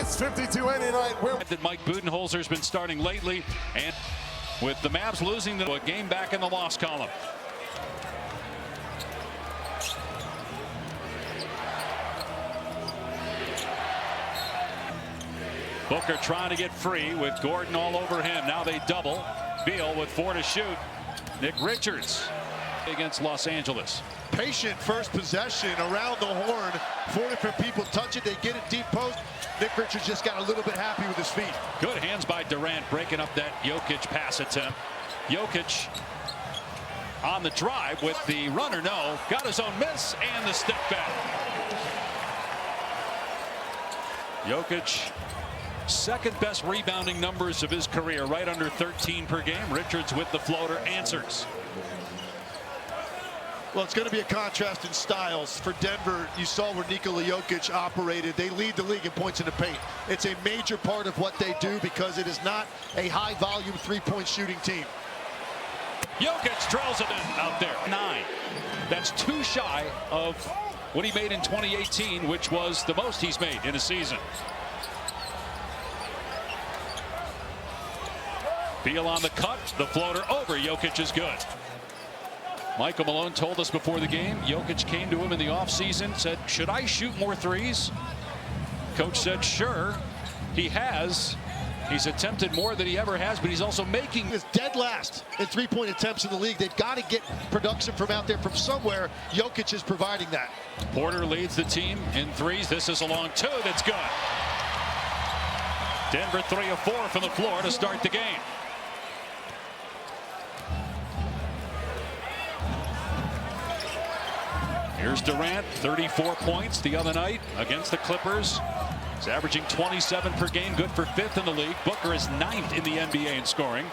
It's 52-89. That Mike Budenholzer's been starting lately, and with the Mavs losing a game back in the loss column. Booker trying to get free with Gordon all over him. Now they double. Beal with 4 to shoot. Nick Richards against Los Angeles. Patient first possession around the horn. 4 different people touch it. They get it deep post. Nick Richards just got a little bit happy with his feet. Good hands by Durant breaking up that Jokic pass attempt. Jokic on the drive with the runner. No. Got his own miss and the step back. Jokic, second best rebounding numbers of his career, right under 13 per game. Richards with the floater answers. Well, it's going to be a contrast in styles. For Denver, you saw where Nikola Jokic operated. They lead the league in points in the paint. It's a major part of what they do because it is not a high-volume three-point shooting team. Jokic drills it in out there. 9. That's 2 shy of what he made in 2018, which was the most he's made in a season. Beal on the cut. The floater over. Jokic is good. Michael Malone told us before the game, Jokic came to him in the offseason, said, should I shoot more threes? Coach said, sure. He has. He's attempted more than he ever has, but he's also making. He is dead last in three-point attempts in the league. They've got to get production from out there from somewhere. Jokic is providing that. Porter leads the team in threes. This is a long 2 that's good. Denver 3 of 4 from the floor to start the game. Here's Durant, 34 points the other night against the Clippers. He's averaging 27 per game, good for 5th in the league. Booker is 9th in the NBA in scoring.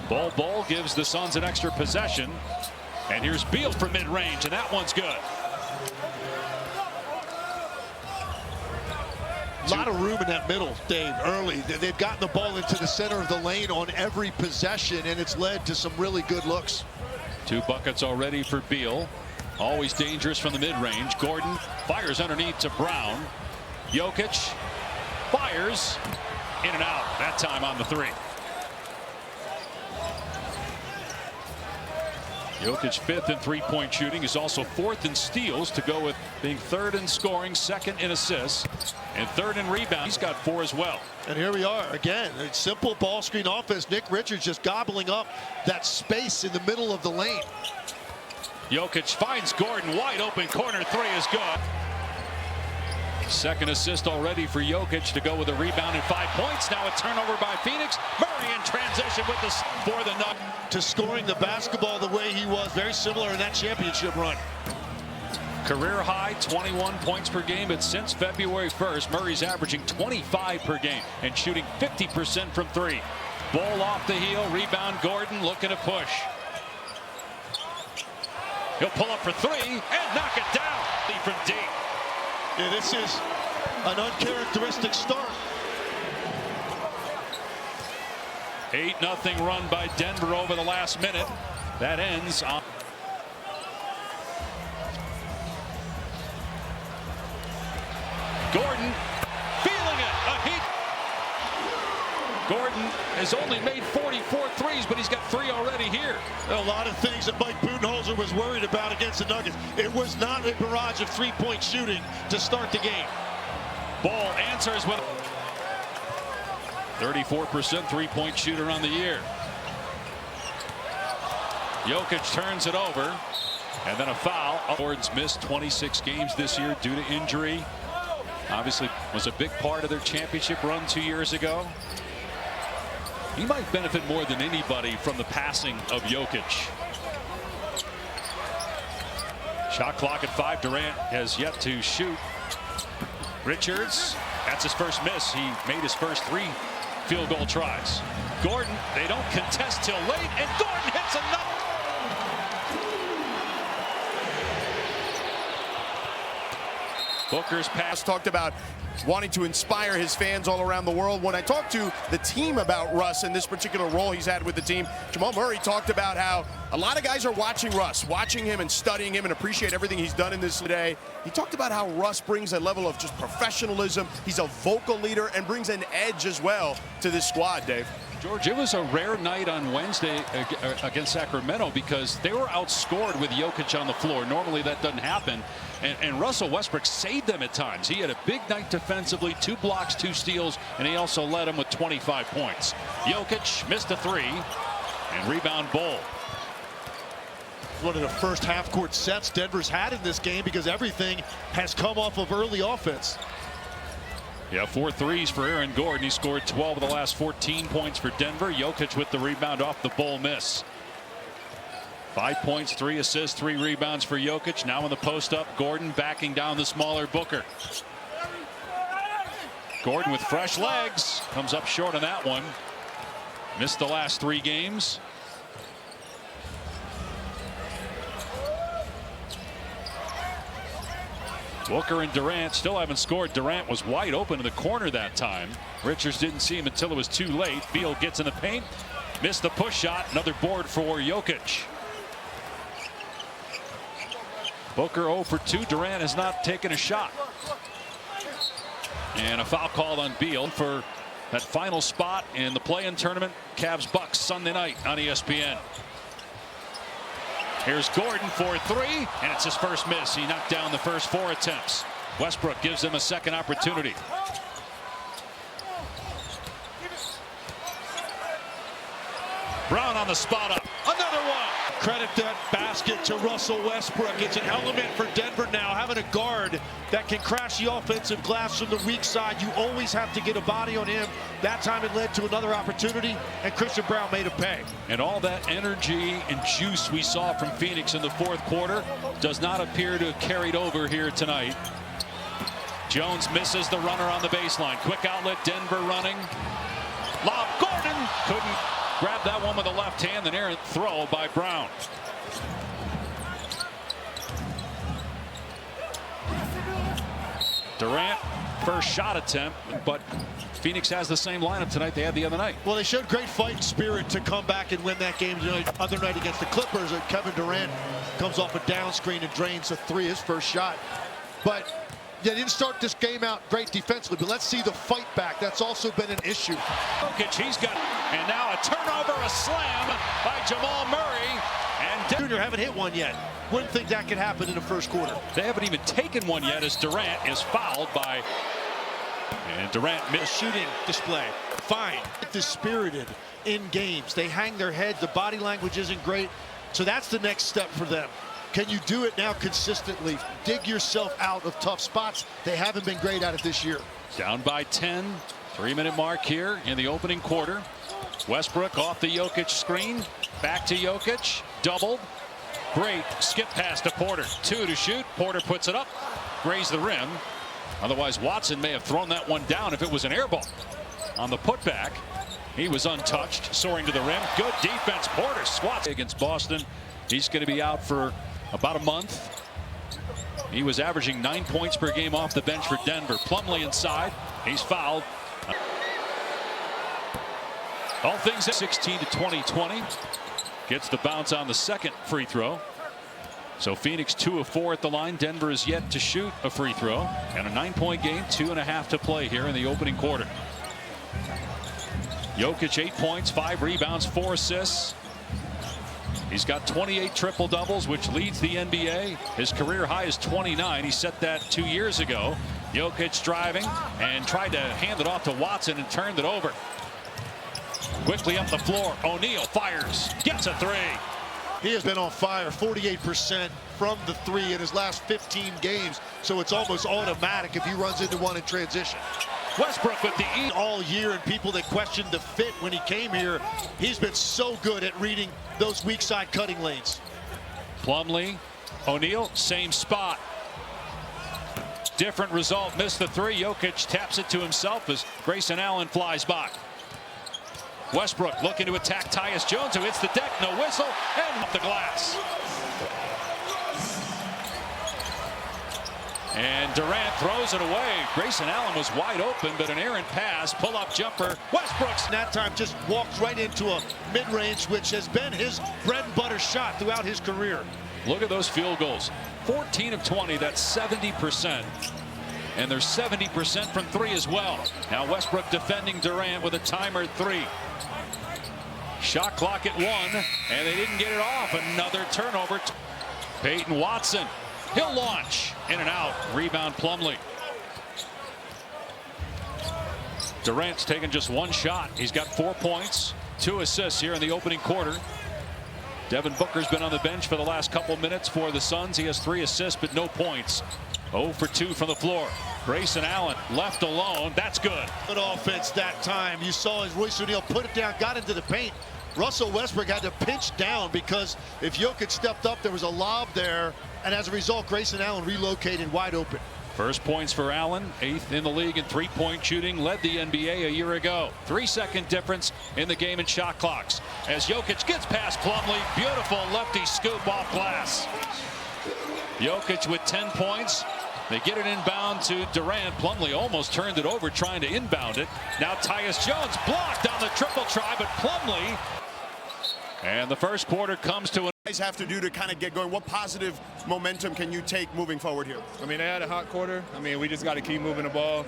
Bol gives the Suns an extra possession. And here's Beal for mid-range, and that one's good. A lot of room in that middle, Dave, early. They've gotten the ball into the center of the lane on every possession, and it's led to some really good looks. 2 buckets already for Beal. Always dangerous from the mid-range. Gordon fires underneath to Brown. Jokic fires in and out. That time on the 3. Jokic 5th in three-point shooting. He's also 4th in steals to go with being 3rd in scoring, 2nd in assists, and 3rd in rebound. He's got 4 as well. And here we are again. A simple ball screen offense. Nick Richards just gobbling up that space in the middle of the lane. Jokic finds Gordon wide open. Corner 3 is good. 2nd assist already for Jokic to go with a rebound and 5 points. Now a turnover by Phoenix. Murray in transition with this for the Nuggets. To scoring the basketball the way he was, very similar in that championship run. Career high 21 points per game, but since February 1st, Murray's averaging 25 per game and shooting 50% from 3. Ball off the heel, rebound Gordon looking to push. He'll pull up for 3 and knock it down from deep. Yeah, this is an uncharacteristic start. 8-0 run by Denver over the last minute. That ends on. Gordon feeling it. Gordon has only made 44 threes, but he's got 3 already here. A lot of things that Mike Budenholzer was worried about against the Nuggets. It was not a barrage of three-point shooting to start the game. Ball answers with 34% three-point shooter on the year. Jokic turns it over, and then a foul. Gordon's missed 26 games this year due to injury. Obviously was a big part of their championship run 2 years ago. He might benefit more than anybody from the passing of Jokic. Shot clock at 5. Durant has yet to shoot. Richards, that's his first miss. He made his first 3 field goal tries. Gordon, they don't contest till late, and Gordon hits another. Booker's pass. Talked about wanting to inspire his fans all around the world. When I talked to the team about Russ and this particular role he's had with the team, Jamal Murray talked about how a lot of guys are watching Russ, watching him and studying him and appreciate everything he's done in this today. He talked about how Russ brings a level of just professionalism. He's a vocal leader and brings an edge as well to this squad, Dave. George, it was a rare night on Wednesday against Sacramento because they were outscored with Jokic on the floor. Normally that doesn't happen. And Russell Westbrook saved them at times. He had a big night defensively, 2 blocks, 2 steals, and he also led them with 25 points. Jokic missed a 3, and rebound Bull. One of the first half-court sets Denver's had in this game because everything has come off of early offense. Yeah, 4 threes for Aaron Gordon. He scored 12 of the last 14 points for Denver. Jokic with the rebound off the Bull miss. 5 points, 3 assists, 3 rebounds for Jokic. Now in the post-up, Gordon backing down the smaller Booker. Gordon with fresh legs. Comes up short on that one. Missed the last 3 games. Booker and Durant still haven't scored. Durant was wide open in the corner that time. Richards didn't see him until it was too late. Beal gets in the paint. Missed the push shot. Another board for Jokic. Booker 0 for 2. Durant has not taken a shot. And a foul called on Beal for that final spot in the play-in tournament. Cavs-Bucks Sunday night on ESPN. Here's Gordon for 3, and it's his first miss. He knocked down the first 4 attempts. Westbrook gives him a second opportunity. Brown on the spot up. Another one. Credit that basket to Russell Westbrook. It's an element for Denver now, having a guard that can crash the offensive glass from the weak side. You always have to get a body on him. That time it led to another opportunity, and Christian Brown made a pay. And all that energy and juice we saw from Phoenix in the 4th quarter does not appear to have carried over here tonight. Jones misses the runner on the baseline. Quick outlet, Denver running. Lob, Gordon couldn't grab that one with the left hand. An errant throw by Brown. Durant, first shot attempt, but Phoenix has the same lineup tonight they had the other night. Well, they showed great fight spirit to come back and win that game the other night against the Clippers. Kevin Durant comes off a down screen and drains a 3, his first shot. But they didn't start this game out great defensively, but let's see the fight back. That's also been an issue. Jokic, he's got, and now a turnover, a slam by Jamal Murray. And Junior haven't hit one yet. Wouldn't think that could happen in the first quarter. They haven't even taken one yet as Durant is fouled by, and Durant missed. Shooting display. Fine. Dispirited in games. They hang their head. The body language isn't great. So that's the next step for them. Can you do it now consistently? Dig yourself out of tough spots. They haven't been great at it this year. Down by 10. 3-minute mark here in the opening quarter. Westbrook off the Jokic screen. Back to Jokic. Doubled. Great skip pass to Porter. 2 to shoot. Porter puts it up. Grazed the rim. Otherwise, Watson may have thrown that one down if it was an air ball. On the putback, he was untouched. Soaring to the rim. Good defense. Porter swats against Boston. He's going to be out for about a month. He was averaging 9 points per game off the bench for Denver. Plumlee inside. He's fouled. All things 16 to 20. Gets the bounce on the second free throw. So Phoenix 2 of 4 at the line. Denver is yet to shoot a free throw. And a 9-point game, 2.5 to play here in the opening quarter. Jokic 8 points, 5 rebounds, 4 assists. He's got 28 triple doubles, which leads the NBA. His career high is 29. He set that 2 years ago. Jokic driving and tried to hand it off to Watson and turned it over. Quickly up the floor. O'Neal fires, gets a 3. He has been on fire, 48% from the 3 in his last 15 games. So it's almost automatic if he runs into one in transition. Westbrook with the E all year, and people that questioned the fit when he came here, he's been so good at reading those weak side cutting lanes. Plumlee, O'Neal, same spot. Different result, missed the 3. Jokic taps it to himself as Grayson Allen flies by. Westbrook looking to attack Tyus Jones, who hits the deck, no whistle, and off the glass. And Durant throws it away. Grayson Allen was wide open, but an errant pass, pull-up jumper. Westbrook's That time just walked right into a mid-range, which has been his bread and butter shot throughout his career. Look at those field goals. 14 of 20, that's 70%. And they're 70% from three as well. Now Westbrook defending Durant with a timer 3. Shot clock at 1, and they didn't get it off. Another turnover. Peyton Watson. He'll launch. In and out. Rebound Plumlee. Durant's taken just 1 shot. He's got 4 points, 2 assists here in the opening quarter. Devin Booker's been on the bench for the last couple minutes for the Suns. He has 3 assists, but no points. 0 for 2 from the floor. Grayson Allen left alone. That's good. Good offense that time. You saw as Royce O'Neal put it down, got into the paint. Russell Westbrook had to pinch down because if Jokic stepped up, there was a lob there. And as a result, Grayson Allen relocated wide open. First points for Allen, 8th in the league in three-point shooting, led the NBA a year ago. 3-second difference in the game in shot clocks. As Jokic gets past Plumlee, beautiful lefty scoop off glass. Jokic with 10 points. They get it inbound to Durant. Plumlee almost turned it over trying to inbound it. Now Tyus Jones blocked on the triple try, but Plumlee. And the first quarter comes to an Guys have to do to kind of get going. What positive momentum can you take moving forward here? I mean, they had a hot quarter. I mean, we just got to keep moving the ball,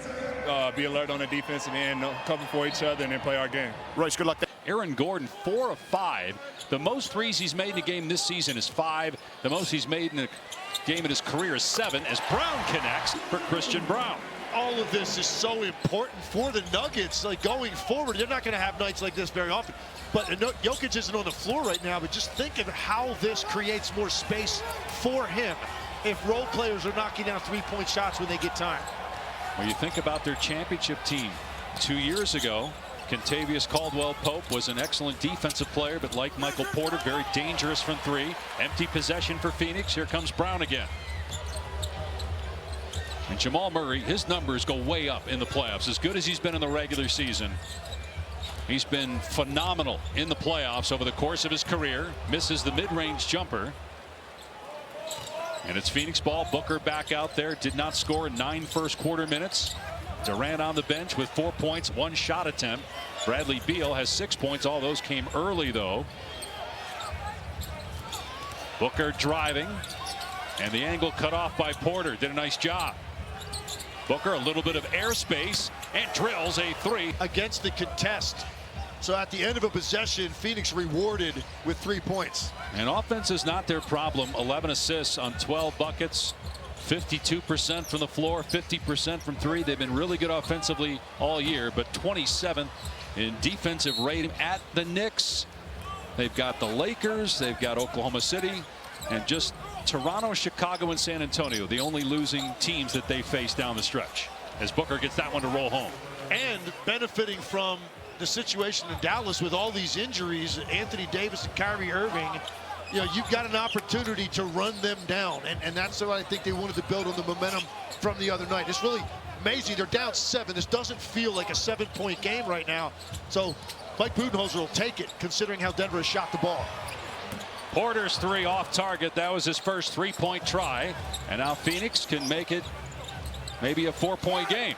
be alert on the defense, and then cover for each other, and then play our game. Royce, good luck. Aaron Gordon, 4 of 5. The most threes he's made in a game this season is 5. The most he's made in a game in his career is 7, as Brown connects for Christian Brown. All of this is so important for the Nuggets. Like going forward, they're not going to have nights like this very often. But Jokic isn't on the floor right now, but just think of how this creates more space for him if role players are knocking down 3-point shots when they get time. When you think about their championship team 2 years ago, Kentavious Caldwell-Pope was an excellent defensive player, but like Michael Porter, very dangerous from 3. Empty possession for Phoenix. Here comes Brown again. And Jamal Murray, his numbers go way up in the playoffs. As good as he's been in the regular season, he's been phenomenal in the playoffs over the course of his career. Misses the mid-range jumper. And it's Phoenix ball. Booker back out there. Did not score in 9 first quarter minutes. Durant on the bench with 4 points, 1 shot attempt. Bradley Beal has 6 points. All those came early, though. Booker driving. And the angle cut off by Porter. Did a nice job. Booker, a little bit of airspace, and drills a 3. Against the contest. So at the end of a possession, Phoenix rewarded with 3 points. And offense is not their problem. 11 assists on 12 buckets. 52% from the floor, 50% from 3. They've been really good offensively all year, but 27th in defensive rating at the Knicks. They've got the Lakers, they've got Oklahoma City, and just Toronto, Chicago, and San Antonio, the only losing teams that they face down the stretch, as Booker gets that one to roll home. And benefiting from the situation in Dallas with all these injuries, Anthony Davis and Kyrie Irving, you know, you've got an opportunity to run them down. And that's what I think they wanted to build on the momentum from the other night. It's really amazing. They're down 7. This doesn't feel like a 7-point game right now. So Mike Budenholzer will take it, considering how Denver has shot the ball. Porter's 3 off target. That was his first 3-point try. And now Phoenix can make it maybe a 4-point game.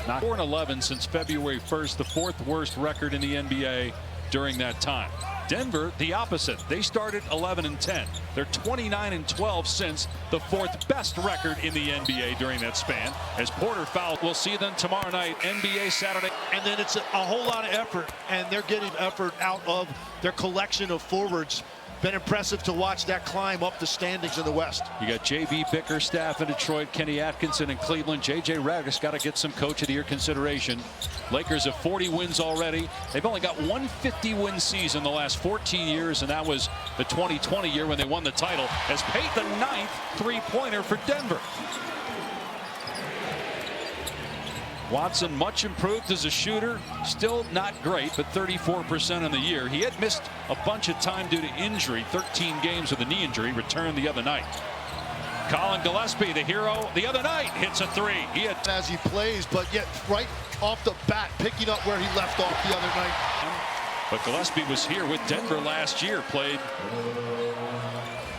Not 4-11 since February 1st, the 4th worst record in the NBA during that time. Denver, the opposite. They started 11-10. They're 29-12 since the 4th best record in the NBA during that span. As Porter fouled, we'll see them tomorrow night, NBA Saturday. And then it's a whole lot of effort, and they're getting effort out of their collection of forwards. Been impressive to watch that climb up the standings in the West. You got J.B. Bickerstaff in Detroit, Kenny Atkinson in Cleveland. J.J. Redick's got to get some Coach of the Year consideration. Lakers have 40 wins already. They've only got one 50-win season the last 14 years, and that was the 2020 year when they won the title. As paid the 9th three-pointer for Denver. Watson much improved as a shooter, still not great, but 34% in the year. He had missed a bunch of time due to injury, 13 games with a knee injury, returned the other night. Colin Gillespie, the hero, the other night hits a 3. He had as he plays, but yet right off the bat, picking up where he left off the other night. But Gillespie was here with Denver last year, played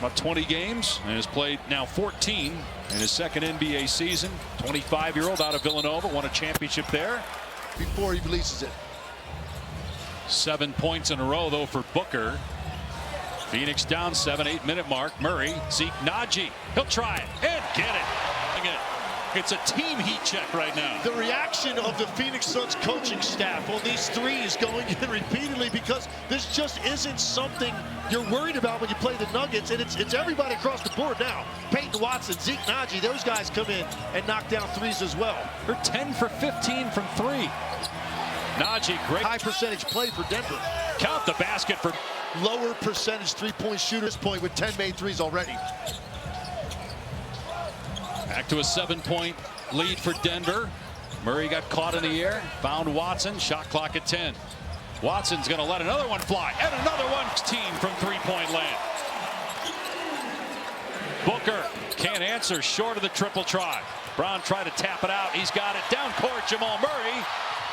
about 20 games and has played now 14 in his second NBA season. 25-year-old out of Villanova, won a championship there. Before he releases it. 7 points in a row, though, for Booker. Phoenix down 7, 8-minute mark. Murray, Zeke, Najee. He'll try it and get it. It's a team heat check right now. The reaction of the Phoenix Suns coaching staff on these threes going in repeatedly, because this just isn't something you're worried about when you play the Nuggets, and it's everybody across the board now. Peyton Watson, Zeke, Najee, those guys come in and knock down threes as well. They're 10 for 15 from 3. Najee, great high percentage play for Denver. Count the basket for lower percentage three-point shooters point with 10 made threes already. Back to a 7-point lead for Denver. Murray got caught in the air, found Watson, shot clock at 10. Watson's going to let another one fly, and another one. Team from three-point land. Booker can't answer, short of the triple try. Brown tried to tap it out. He's got it down court. Jamal Murray.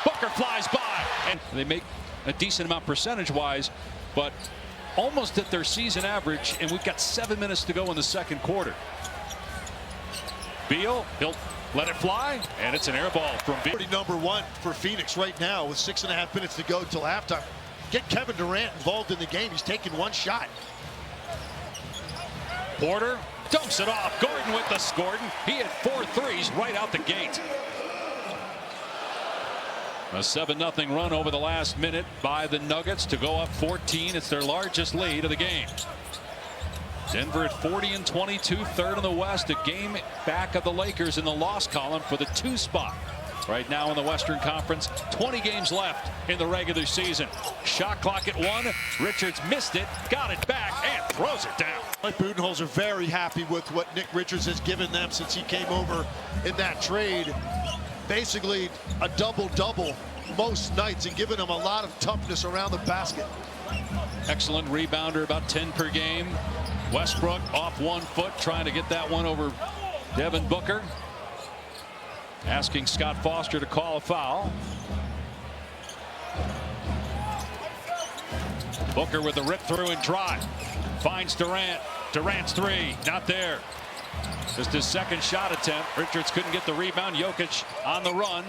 Booker flies by, and they make a decent amount percentage-wise, but almost at their season average, and we've got 7 minutes to go in the second quarter. Beal, he'll let it fly, and it's an air ball from Beal. Number 1 for Phoenix right now with 6.5 minutes to go till halftime. Get Kevin Durant involved in the game. He's taking one shot. Porter dumps it off. Gordon with the Gordon. He had 4 threes right out the gate. A 7-0 run over the last minute by the Nuggets to go up 14. It's their largest lead of the game. Denver at 40-22, third in the West, a game back of the Lakers in the loss column for the 2 spot. Right now in the Western Conference, 20 games left in the regular season. Shot clock at 1. Richards missed it, got it back, and throws it down. Mike Budenholzer very happy with what Nick Richards has given them since he came over in that trade. Basically a double-double most nights and giving them a lot of toughness around the basket. Excellent rebounder, about 10 per game. Westbrook off 1 foot, trying to get that one over Devin Booker. Asking Scott Foster to call a foul. Booker with the rip through and drive. Finds Durant. Durant's 3, not there. Just his second shot attempt. Richards couldn't get the rebound. Jokic on the run.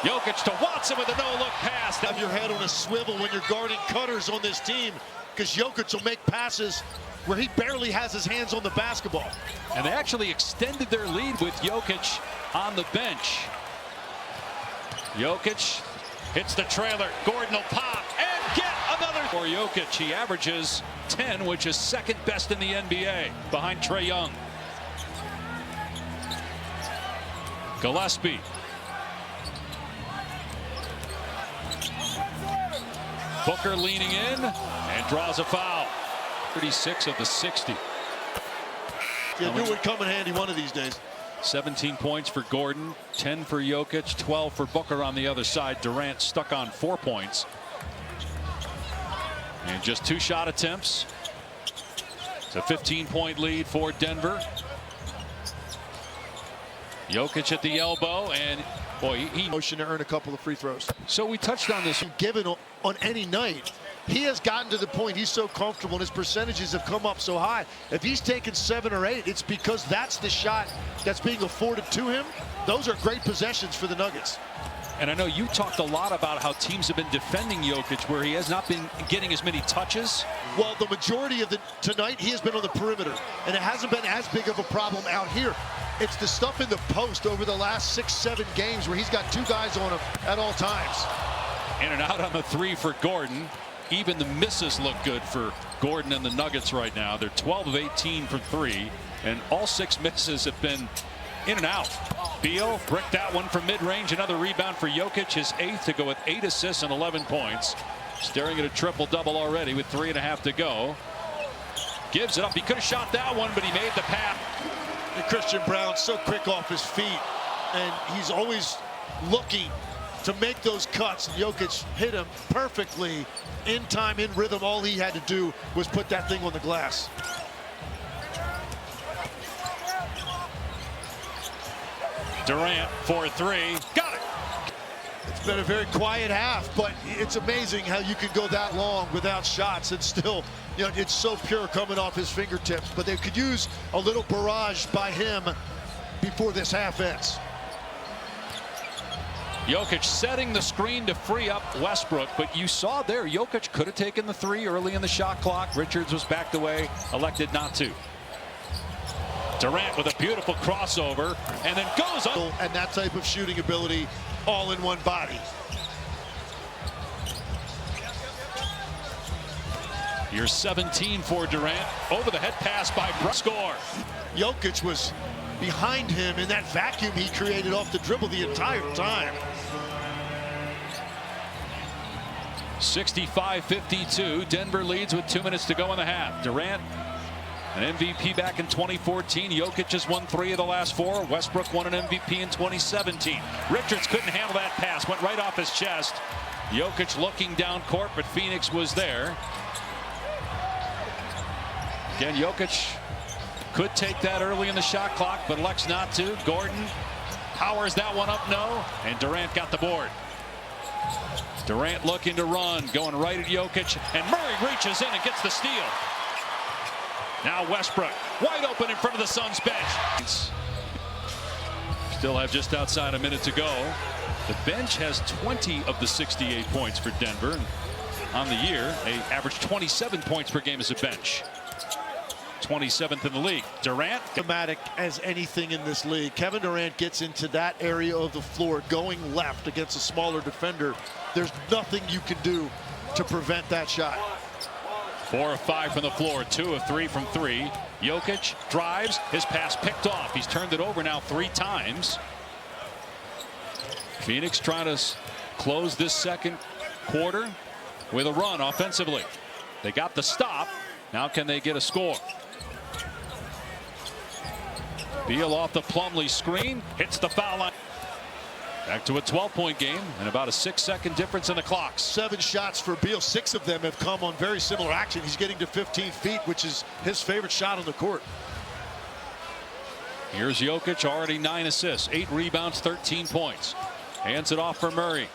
Jokic to Watson with a no-look pass. Have your head on a swivel when you're guarding cutters on this team, because Jokic will make passes where he barely has his hands on the basketball. And they actually extended their lead with Jokic on the bench. Jokic hits the trailer. Gordon will pop and get another. For Jokic, he averages 10, which is second best in the NBA, behind Trae Young. Gillespie. Booker leaning in and draws a foul. 36 of the 60. You knew it would come in handy one of these days. 17 points for Gordon, 10 for Jokic, 12 for Booker on the other side. Durant stuck on 4 points. And just 2 shot attempts. It's a 15-point lead for Denver. Jokic at the elbow, and boy, he motion to earn a couple of free throws. So we touched on this. Given on any night, he has gotten to the point he's so comfortable and his percentages have come up so high. If he's taken 7 or 8, it's because that's the shot that's being afforded to him. Those are great possessions for the Nuggets. And I know you talked a lot about how teams have been defending Jokic, where he has not been getting as many touches. Well, the majority of tonight he has been on the perimeter, and it hasn't been as big of a problem out here. It's the stuff in the post over the last 6-7 games where he's got 2 guys on him at all times. In and out on the 3 for Gordon. Even the misses look good for Gordon and the Nuggets right now. They're 12 of 18 from 3, and all 6 misses have been in and out. Beal bricked that one from mid-range. Another rebound for Jokic, his 8th, to go with 8 assists and 11 points. Staring at a triple-double already with 3.5 to go. Gives it up. He could have shot that one, but he made the pass. And Christian Brown so quick off his feet, and he's always looking to make those cuts. Jokic hit him perfectly in time, in rhythm. All he had to do was put that thing on the glass. Durant for 3. Got it. been a very quiet half, but it's amazing how you can go that long without shots and still, you know, it's so pure coming off his fingertips. But they could use a little barrage by him before this half ends. Jokic setting the screen to free up Westbrook, but you saw there Jokic could have taken the three early in the shot clock. Richards was backed away, elected not to. Durant with a beautiful crossover and then goes up. And that type of shooting ability all in one body. Here's 17 for Durant. Over the head pass by Brown. Score. Jokic was behind him in that vacuum he created off the dribble the entire time. 65-52. Denver leads with 2 minutes to go in the half. Durant, an MVP back in 2014. Jokic has won 3 of the last 4. Westbrook won an MVP in 2017. Richards couldn't handle that pass. Went right off his chest. Jokic looking down court, but Phoenix was there. Again, Jokic could take that early in the shot clock, but elects not to. Gordon powers that one up, no. And Durant got the board. Durant looking to run, going right at Jokic, and Murray reaches in and gets the steal. Now Westbrook, wide open in front of the Suns bench. Still have just outside a minute to go. The bench has 20 of the 68 points for Denver. On the year, they average 27 points per game as a bench. 27th in the league. Durant. Dramatic as anything in this league. Kevin Durant gets into that area of the floor going left against a smaller defender. There's nothing you can do to prevent that shot. 4 of 5 from the floor, 2 of 3 from 3. Jokic drives, his pass picked off. He's turned it over now 3 times. Phoenix trying to close this second quarter with a run offensively. They got the stop. Now can they get a score? Beal off the Plumlee screen, hits the foul line. Back to a 12-point game and about a 6-second difference in the clocks. 7 shots for Beal. 6 of them have come on very similar action. He's getting to 15 feet, which is his favorite shot on the court. Here's Jokic, already 9 assists, 8 rebounds, 13 points. Hands it off for Murray.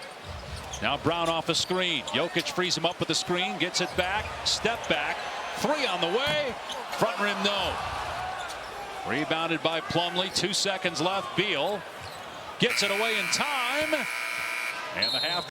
Now Brown off a screen. Jokic frees him up with the screen, gets it back, step back, 3 on the way, front rim no. Rebounded by Plumlee, 2 seconds left. Beal gets it away in time, and the half.